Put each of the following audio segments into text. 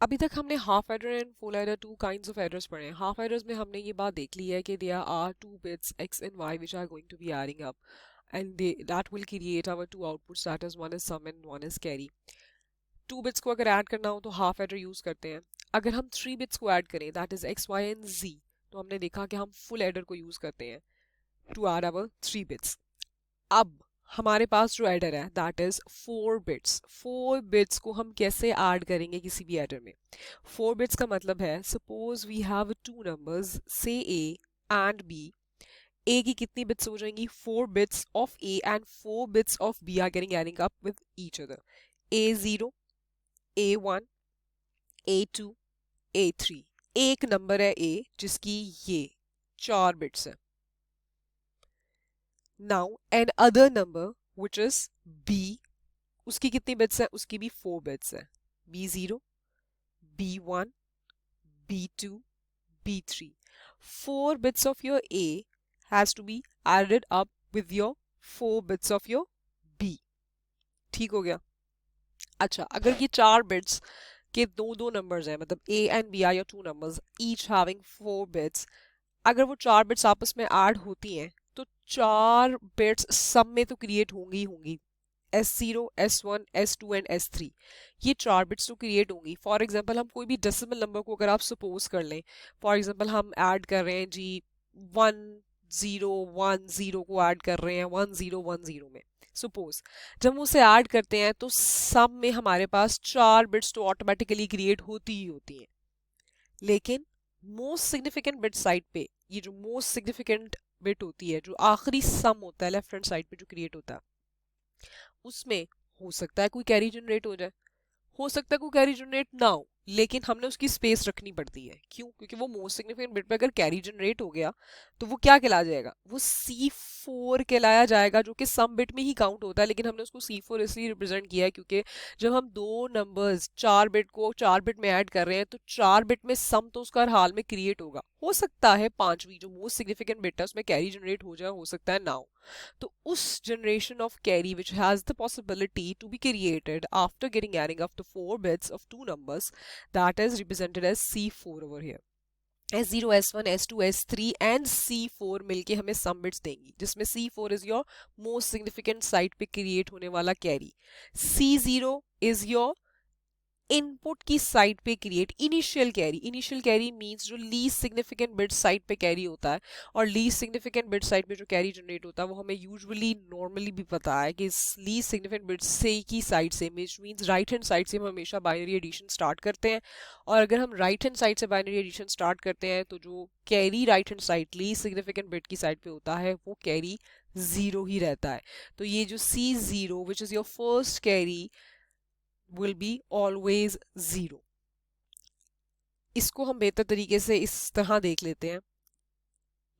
अभी तक हमने half adder and full adder two kinds of aiders पढ़े हैं। हाफ एडर्स में हमने ये बात देख ली है कि there are two bits x and y which are going to be adding up and they that will create our two outputs, that is one is sum and one is carry। Two bits को अगर add करना हो तो half adder use करते हैं। अगर हम three bits को ऐड करें that is x y and z, तो हमने देखा कि हम फुल एडर को यूज करते हैं to add our three bits. अब हमारे पास जो एडर है that is four bits. Four bits को हम कैसे ऐड करेंगे किसी भी एडर में? फोर बिट्स का मतलब है suppose we have two numbers से ए एंड बी। ए की कितनी बिट्स हो जाएंगी? Four bits of A and four bits of B are getting adding up with each other. A zero, A one, A two, A three. एक number है A जिसकी ये चार बिट्स है। Now another number which is B, उसकी कितनी bits है? उसकी भी फोर बिट्स है। B zero, B one, B two, B three. Four bits of your A has to be added up with your four bits of your B. ठीक हो गया? अच्छा, अगर ये चार बिट्स के दो दो नंबर्स हैं, मतलब A and B are your two numbers each having four bits, अगर वो चार बिट्स आपस में ऐड होती हैं तो चार बिट्स सम में तो क्रिएट होंगी ही होंगी। S0, S1, S2 and S3, ये चार बिट्स तो क्रिएट होंगी। फॉर एग्जांपल हम कोई भी डेसिमल नंबर को अगर आप सपोज कर लें, फॉर एग्जांपल हम ऐड कर रहे हैं जी 1010 को ऐड कर रहे हैं 1010 में। सपोज जब हम उसे ऐड करते हैं तो सम में हमारे पास चार बिट्स तो ऑटोमेटिकली क्रिएट होती ही होती हैं। लेकिन मोस्ट सिग्निफिकेंट बिट साइड पे, ये जो मोस्ट सिग्निफिकेंट बिट होती है, जो आखिरी सम होता है लेफ्ट हैंड साइड पे जो क्रिएट होता है, उसमें हो सकता है कोई कैरी जनरेट हो जाए, हो सकता है कोई कैरी जनरेट ना हो, लेकिन हमने उसकी स्पेस रखनी पड़ती है। क्यों? क्योंकि वो मोस्ट सिग्निफिकेंट बिट पे अगर कैरी जनरेट हो गया तो वो क्या कहला जाएगा? वो C4 कहलाया जाएगा, जो कि सम बिट में ही काउंट होता है। लेकिन हमने उसको C4 इसलिए रिप्रेजेंट किया है क्योंकि जब हम दो नंबर्स चार बिट को चार बिट में ऐड कर रहे हैं तो चार बिट में सम तो उसका हर हाल में क्रिएट होगा। हो सकता है पांचवी जो मोस्ट सिग्निफिकेंट बिट है उसमें कैरी जनरेट हो जाए, हो सकता है ना हो। तो उस generation of carry which has the possibility to be created after getting adding up the four bits of two numbers, that is represented as C4 over here। S0, S1, S2, S3 and C4 मिलके हमें sum bits देंगी, जिसमें C4 is your most significant side पे create होने वाला carry. C0 is your input की side पे create initial carry. Initial carry means जो लीस्ट सिग्निफिकेंट बिट साइड पे कैरी होता है, और लीस्ट सिग्निफिकेंट बिट साइड पे जो कैरी जनरेट होता है वो हमें यूजुअली नॉर्मली भी पता है कि लीस्ट सिग्निफिकेंट बिट से की साइड से, मींस राइट हैंड साइड से हम हमेशा बाइनरी एडिशन स्टार्ट करते हैं। और अगर हम राइट हैंड साइड से बाइनरी एडिशन स्टार्ट करते हैं तो जो carry right hand side least significant bit की साइड पे होता है वो कैरी जीरो ही रहता है। तो ये जो C0 which is your first carry will be always zero। इसको हम बेहतर तरीके से इस तरह देख लेते हैं।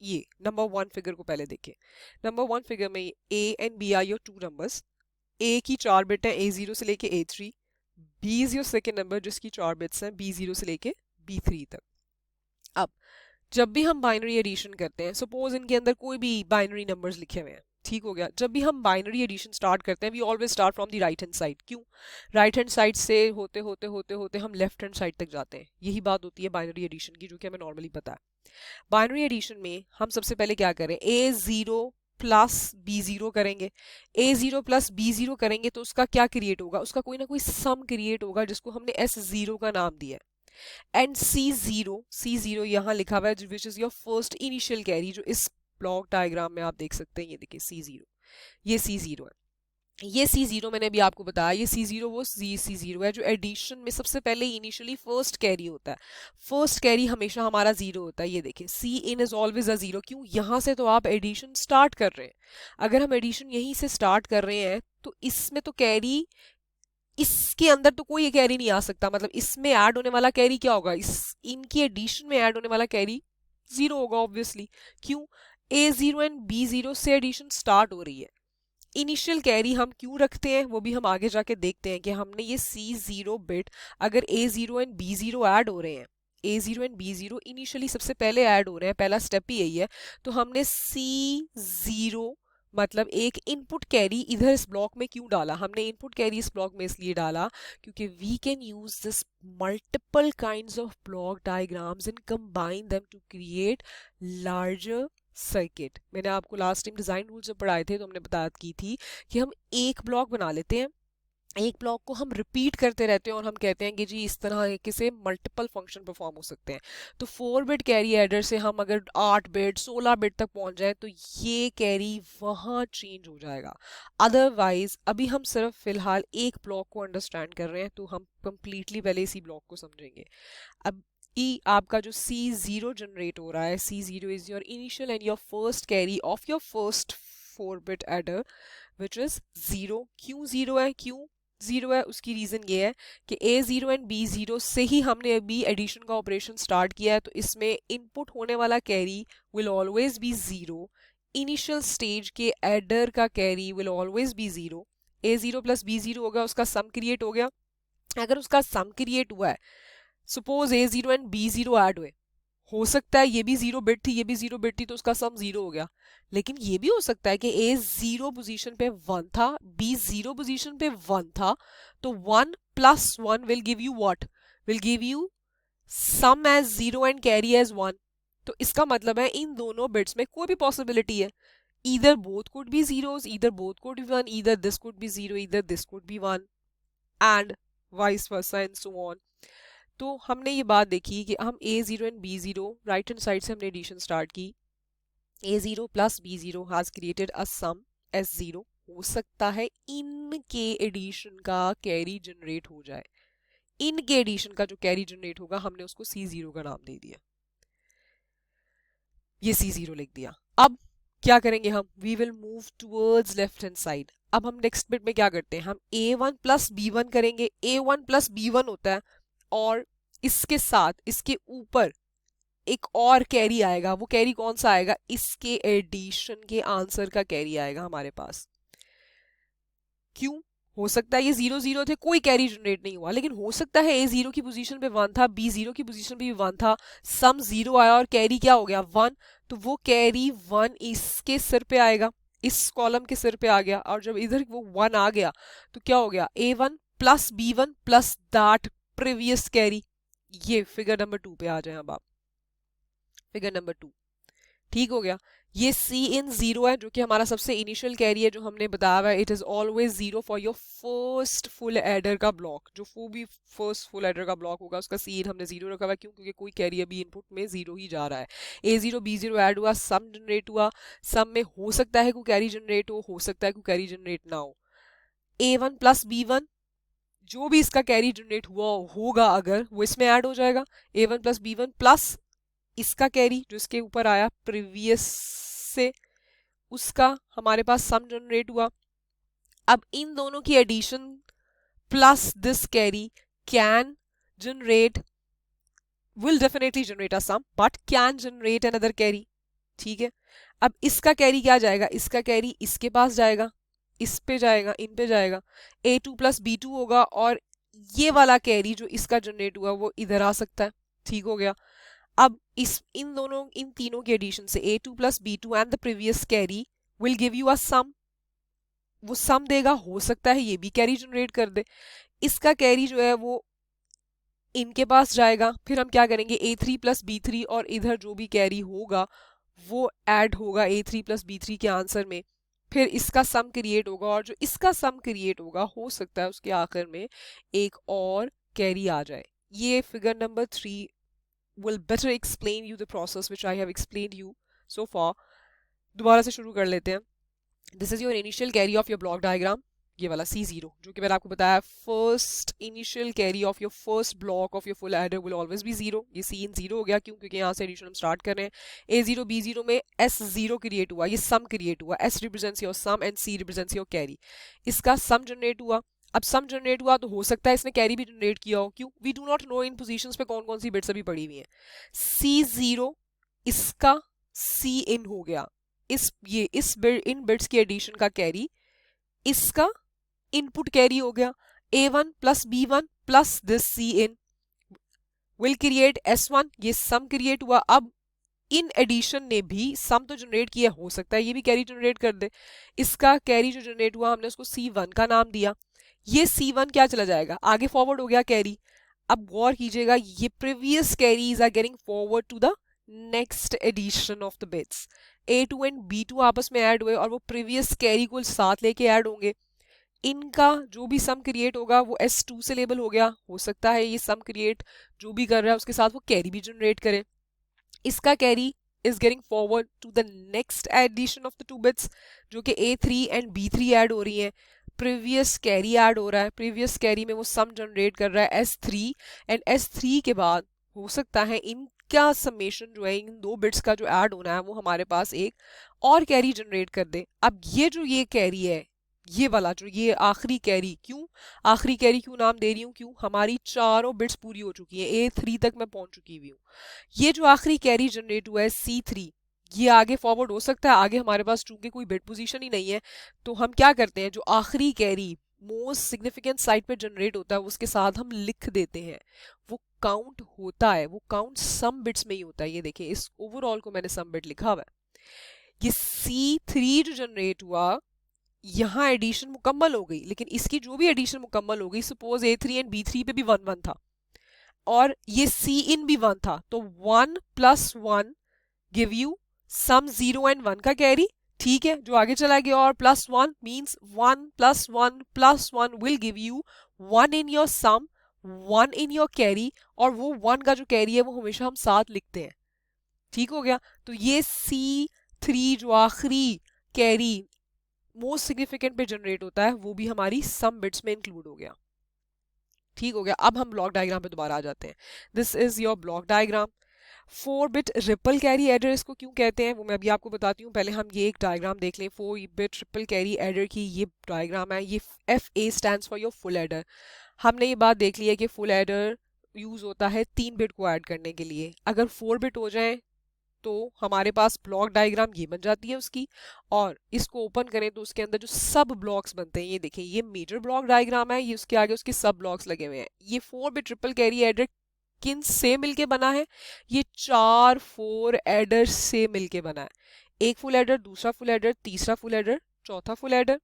ये नंबर वन फिगर को पहले देखें। नंबर वन फिगर में A and B are your two numbers. A की चार बिट है A0 से लेके A3। B is your second number जिसकी चार बिट्स हैं B0 से लेके B3 तक। अब जब भी हम बाइनरी एडिशन करते हैं, सपोज इनके अंदर कोई भी बाइनरी नंबर्स लिखे हुए हैं, ठीक हो गया। जब भी हम बाइनरी एडिशन स्टार्ट करते हैं we always start from the right hand side. क्यों? राइट हैंड साइड से होते होते होते होते हम लेफ्ट हैंड साइड तक जाते हैं। यही बात होती है बाइनरी एडिशन की, जो कि हमें नॉर्मली पता है। बाइनरी एडिशन में हम सबसे पहले क्या करें? A0 प्लस B0 करेंगे। A0 प्लस B0 करेंगे तो उसका क्या क्रिएट होगा? उसका कोई ना कोई सम क्रिएट होगा जिसको हमने S0 का नाम दिया है। एंड C0 यहाँ लिखा हुआ है which is your first initial carry, जो इस ब्लॉक डायग्राम में आप देख सकते हैं। ये देखिए C0, ये C0 है। ये C0 मैंने अभी आपको बताया, ये C0 वो C0 है जो एडिशन में सबसे पहले इनिशियली फर्स्ट कैरी होता है। फर्स्ट कैरी हमेशा हमारा जीरो होता है। ये देखिए C in is always a zero. क्यों? यहाँ से तो आप एडिशन स्टार्ट कर रहे हैं। अगर हम एडिशन यहीं से स्टार्ट कर रहे हैं तो इसमें तो कैरी, इसके अंदर तो कोई कैरी नहीं आ सकता। मतलब इसमें ऐड होने वाला कैरी क्या होगा? इस इनकी एडिशन में ऐड होने वाला कैरी जीरो होगा ऑब्वियसली। क्यों? A0 एंड B0 से एडिशन स्टार्ट हो रही है। इनिशियल कैरी हम क्यों रखते हैं वो भी हम आगे जाके देखते हैं कि हमने ये C0 बिट, अगर A0 एंड B0 ऐड हो रहे हैं, A0 एंड B0 इनिशियली सबसे पहले ऐड हो रहे हैं, पहला स्टेप ही यही है, तो हमने C0 मतलब एक इनपुट कैरी इधर इस ब्लॉक में क्यों डाला हमने? इनपुट कैरी इस ब्लॉक में इसलिए डाला क्योंकि we can use this multiple kinds of block diagrams and combine them to create larger circuit. मैंने आपको लास्ट टाइम डिजाइन रूल जब पढ़ाए थे तो हमने बात की थी कि हम एक ब्लॉक बना लेते हैं, एक ब्लॉक को हम रिपीट करते रहते हैं और हम कहते हैं कि जी इस तरह से मल्टीपल फंक्शन परफॉर्म हो सकते हैं। तो 4 बिट कैरी एडर से हम अगर 8 बिट 16 बिट तक पहुंच जाए तो ये कैरी वहां चेंज हो जाएगा। अदरवाइज अभी हम सिर्फ फिलहाल एक ब्लॉक को अंडरस्टैंड कर रहे हैं तो हम कंप्लीटली पहले इसी ब्लॉक को समझेंगे। अब ई आपका जो C0 जनरेट हो रहा है, C0 is your initial and your first carry off your first 4 bit adder which is 0। क्यों 0 है? क्यों 0 है? उसकी रीजन ये है कि A0 एंड B0 से ही हमने अभी एडिशन का ऑपरेशन स्टार्ट किया है, तो इसमें इनपुट होने वाला carry will always be 0। Initial stage के एडर का carry will always be 0। A0 plus B0 होगा, उसका सम क्रिएट हो गया। अगर उसका सम क्रिएट हुआ है, suppose A0 and B0 add हुए, हो सकता है ये भी 0 बिट थी, ये भी 0 बिट थी, तो उसका सम 0 हो गया। लेकिन ये भी हो सकता है कि A 0 पोजीशन पे 1 था, B 0 पोजीशन पे 1 था, तो 1 plus 1 will give you what? Will give you sum as 0 and carry as 1। तो इसका मतलब है इन दोनों बिट्स में कोई भी पॉसिबिलिटी है, either both could be zeros, either both could be 1, either this could be 0, either this could be 1, and vice versa and so on। तो हमने ये बात देखी कि हम A0 and B0 right hand side से हमने एडिशन स्टार्ट की। A0 plus B0 has created a sum S0। हो सकता है इनके एडिशन का कैरी जनरेट हो जाए, इनके एडिशन का जो कैरी जनरेट होगा हमने उसको C0 का नाम दे दिया, ये C0 लिख दिया। अब क्या करेंगे हम? We will move towards left hand side. अब हम नेक्स्ट बिट में क्या करते हैं? हम A1 प्लस B1 करेंगे। A1 प्लस B1 होता है और इसके साथ इसके ऊपर एक और कैरी आएगा। वो कैरी कौन सा आएगा? इसके एडिशन के आंसर का कैरी आएगा हमारे पास। क्यों? हो सकता है ये 0 0 थे, कोई कैरी जनरेट नहीं हुआ, लेकिन हो सकता है A0 की पोजीशन पे 1 था, B0 की पोजीशन पे भी 1 था, सम 0 आया और कैरी क्या हो गया? 1। तो वो कैरी 1 इसके सिर पे आएगा, इस कॉलम के सिर पे आ गया, और जब इधर वो 1 आ गया तो क्या हो गया? A1 plus B1 plus that previous carry. ये फिगर नंबर 2 पे आ जाए अब आप। फिगर नंबर 2 ठीक हो गया। ये C इन 0 है जो कि हमारा सबसे इनिशियल कैरी है, जो हमने बताया हुआ है it is always 0 for your first full adder का ब्लॉक। जो वो भी फर्स्ट फुल एडर का ब्लॉक होगा उसका C इन हमने 0 रखा हुआ है। क्यों? क्योंकि कोई कैरी अभी इनपुट में 0 ही जा रहा है। A0 B0 ऐड हुआ, सम जनरेट हुआ, सम में हो सकता है कोई कैरी जनरेट हो सकता है कोई कैरी जनरेट ना हो। A1 प्लस B1 जो भी इसका कैरी जनरेट हुआ होगा अगर वो इसमें ऐड हो जाएगा। A1 प्लस B1 प्लस इसका कैरी जो इसके ऊपर आया प्रीवियस से, उसका हमारे पास सम जनरेट हुआ। अब इन दोनों की addition plus this carry can generate, will definitely generate a sum but can generate another carry. ठीक है। अब इसका कैरी क्या जाएगा? इसका कैरी इसके पास जाएगा, इस पे जाएगा, इन पे जाएगा। A2 प्लस B2 होगा और ये वाला कैरी जो इसका जनरेट हुआ वो इधर आ सकता है। ठीक हो गया। अब इन तीनों के एडिशन से A2 plus B2 and the previous carry will give you a sum. वो सम देगा, हो सकता है ये भी कैरी जनरेट कर दे। इसका कैरी जो है वो इनके पास जाएगा। फिर हम क्या करेंगे? A3 प्लस B3 और इधर जो भी कैरी होगा वो ऐड होगा A3 प्लस B3 के आंसर में। फिर इसका सम क्रिएट होगा और जो इसका सम क्रिएट होगा हो सकता है उसके आखिर में एक और कैरी आ जाए। ये figure number 3 will better explain you the process which I have explained you so far। दोबारा से शुरू कर लेते हैं। This is your initial carry of your block diagram, ये वाला C0 जो कि मैंने आपको बताया first initial carry of your first block of your full adder will always be 0। ये C in 0 हो गया क्यों? क्योंकि यहाँ से एडिशन हम स्टार्ट कर रहे हैं। A0 B0 में S0 क्रिएट हुआ, ये सम क्रिएट हुआ। S represents your sum and C represents your carry। इसका सम जनरेट हुआ। अब सम जनरेट हुआ तो हो सकता है इसने कैरी भी जनरेट किया हो। क्यों? We do not know in positions पे कौन कौन सी बिट्स अभी पड़ी हुई हैं। C0 इसका C इन हो गया, इन बिट्स की एडिशन का कैरी इसका इनपुट कैरी हो गया। A1 plus B1 plus this C in will create S1, ये सम क्रिएट हुआ। अब इन एडिशन ने भी सम तो जनरेट किया, हो सकता है ये भी कैरी जनरेट कर दे। इसका कैरी जो जनरेट हुआ हमने उसको C1 का नाम दिया। ये C1 क्या चला जाएगा, आगे फॉरवर्ड हो गया कैरी। अब गौर कीजिएगा, ये previous carries are getting forward to the next addition of the bits. A2 and B2 आपस में ऐड हुए और वो प्रीवियस कैरी को साथ लेके ऐड होंगे। इनका जो भी सम क्रिएट होगा वो S2 से लेबल हो गया। हो सकता है ये सम क्रिएट जो भी कर रहा है उसके साथ वो कैरी भी जनरेट करे। इसका carry is getting forward to the next addition of the two bits, जो कि A3 and B3 ऐड हो रही हैं। प्रीवियस कैरी ऐड हो रहा है, प्रीवियस कैरी में वो सम जनरेट कर रहा है S3, एंड S3 के बाद हो सकता है इनका समेशन जो है, इन दो बिट्स का जो ऐड होना है वो हमारे पास एक और कैरी जनरेट कर दे। अब ये जो ये कैरी है, ये वाला जो ये आखिरी कैरी, क्यों आखिरी कैरी क्यों नाम दे रही हूँ, क्यों, हमारी चारों बिट्स पूरी हो चुकी है, A3 तक मैं पहुंच चुकी हुई हूँ। ये जो आखिरी कैरी जनरेट हुआ है C3, ये आगे फॉरवर्ड हो सकता है। आगे हमारे पास चूंकि कोई बिट पोजीशन ही नहीं है, तो हम क्या करते हैं, जो आखिरी कैरी मोस्ट सिग्निफिकेंट साइड पे जनरेट होता है उसके साथ हम लिख देते हैं। वो काउंट होता है, वो काउंट सम बिट्स में ही होता है। ये देखिए, इस ओवरऑल को मैंने सम बिट लिखा हुआ है। ये C3 जो जनरेट हुआ, यहाँ एडिशन मुकम्मल हो गई, लेकिन इसकी जो भी एडिशन मुकम्मल हो गई, सपोज A3 एंड B3 पे भी 1 1 था और ये C इन भी 1 था, तो 1 + 1 गिव यू सम 0 एंड 1 का कैरी। ठीक है, जो आगे चला गया, और +1 means 1 + 1 + 1 will give you 1 in your sum, 1 in your carry, और वो 1 का जो कैरी है वो हमेशा हम साथ लिखते हैं। ठीक हो गया, तो ये C3 जो आखिरी कैरी मोस्ट सिग्निफिकेंट पे जनरेट होता है वो भी हमारी सम बिट्स में इंक्लूड हो गया। ठीक हो गया, अब हम ब्लॉक डायग्राम पे दोबारा आ जाते हैं। This is your block diagram. 4-बिट रिपल कैरी एडर इसको क्यों कहते हैं वो मैं अभी आपको बताती हूँ। पहले हम ये एक डायग्राम देख लें 4-बिट रिपल कैरी एडर की। ये डायग्राम है, ये FA stands for your full adder. हमने ये बात देख ली है कि फुल एडर यूज होता है 3 बिट को ऐड करने के लिए। अगर 4 बिट हो जाए तो हमारे पास ब्लॉक डायग्राम ये बन जाती है उसकी, और इसको ओपन करें तो उसके अंदर जो सब ब्लॉक्स बनते हैं, ये देखें, ये मेजर ब्लॉक डायग्राम है, ये उसके आगे उसके सब ब्लॉक्स लगे हुए हैं। ये 4-बिट ट्रिपल कैरी एडर किन से मिलके बना है, ये 4 एडर से मिलके बना है। एक फुल एडर, दूसरा फुल एडर, तीसरा फुल एडर, चौथा फुल एडर।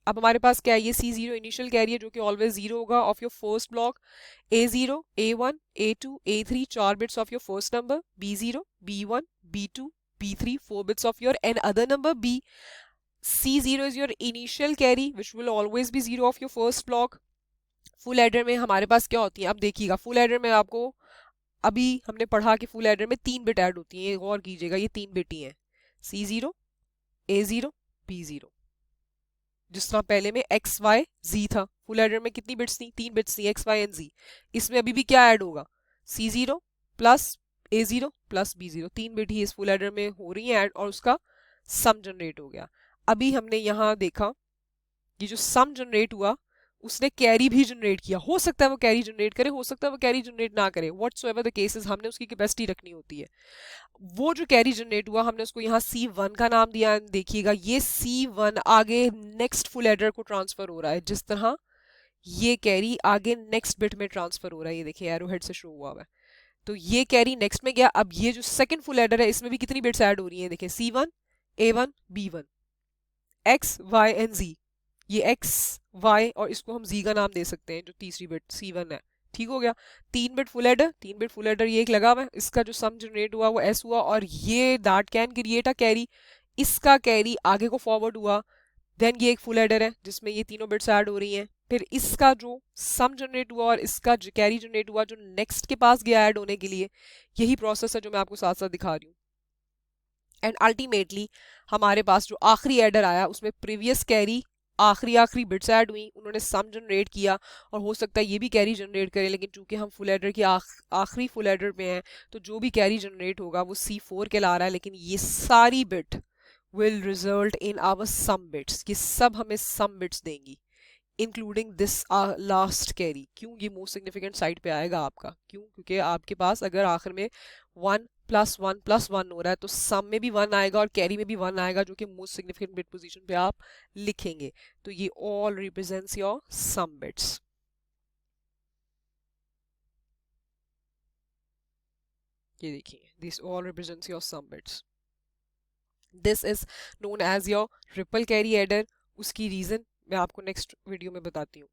अब हमारे पास क्या है, ये C0 इनिशियल कैरी है जो कि ऑलवेज 0 होगा of your first block. A0, A1, A2, A3 4 bits of your first number, B0, B1, B2, B3 4 bits of your n other number B. C0 is your initial carry which will always be 0 of your first block. Full adder में हमारे पास क्या होती है, अब देखिएगा, full adder में आपको अभी हमने पढ़ा कि फुल एडर में 3 बिट ऐड होती है। गौर कीजिएगा, ये 3 बिट ही है, C0, A0, B0। जिस तरह पहले में X, Y, Z था, फुल एडर में कितनी बिट्स थी, 3 बिट्स थी, X, Y एंड Z। इसमें अभी भी क्या ऐड होगा, C0 plus A0 plus B0, 3 bit ही इस फुल एडर में हो रही है ऐड, और उसका सम जनरेट हो गया। अभी हमने यहाँ देखा ये जो सम जनरेट हुआ उसने कैरी भी जनरेट किया। हो सकता है वो कैरी जनरेट करे, हो सकता है वो कैरी जनरेट ना करे, व्हाटसोएवर द केसेस, हमने उसकी कैपेसिटी रखनी होती है। वो जो कैरी जनरेट हुआ हमने उसको यहाँ C1 का नाम दिया। देखिएगा, ये C1 आगे नेक्स्ट फुल एडर को ट्रांसफर हो रहा है, जिस तरह ये कैरी आगे नेक्स्ट बिट में ट्रांसफर हो रहा है। ये देखिए, एरो हेड से शो हुआ है, तो ये कैरी नेक्स्ट में गया। अब ये जो सेकंड फुल एडर है इसमें भी कितनी बिट्स ऐड हो रही हैं, देखिए, C1, A1, B1, X, Y and Z। ये X, Y और इसको हम Z का नाम दे सकते हैं, जो तीसरी बिट C1 है। ठीक हो गया, 3 bit full adder, 3 bit full adder, ये एक लगा हुआ है, इसका जो सम जनरेट हुआ वो S हुआ, और ये that can create a carry, इसका कैरी आगे को फॉरवर्ड हुआ। देन ये एक फुल एडर है जिसमें ये तीनों बिट्स ऐड हो रही हैं, फिर इसका जो सम जनरेट हुआ और इसका जो कैरी जनरेट हुआ जो नेक्स्ट के पास गया ऐड होने के लिए, यही प्रोसेस है जो मैं आपको साथ साथ दिखा रही हूँ। एंड अल्टीमेटली हमारे पास जो आखिरी एडर आया उसमें प्रीवियस कैरी आखिरी बिट्स ऐड हुई, उन्होंने सम जनरेट किया, और हो सकता है ये भी कैरी जनरेट करे, लेकिन चूंकि हम फुल एडर की आखिरी फुल एडर पे हैं तो जो भी कैरी जनरेट होगा वो C4 के ला रहा है, लेकिन ये सारी bit will result in our sum bits, ये सब हमें सम बिट्स देंगी इंक्लूडिंग दिस लास्ट कैरी। क्यों, ये मोस्ट सिग्निफिकेंट साइड पे आएगा आपका, क्यों, क्योंकि आपके पास अगर आखिर में 1 + 1 + 1 हो रहा है तो सम में भी 1 आएगा और कैरी में भी 1 आएगा, जो कि मोस्ट सिग्निफिकेंट बिट पोजीशन पे आप लिखेंगे। तो ये all represents your sum bits. ये देखिए this all represents your sum bits. This is known as your triple carry adder. उसकी रीजन मैं आपको नेक्स्ट वीडियो में बताती हूँ.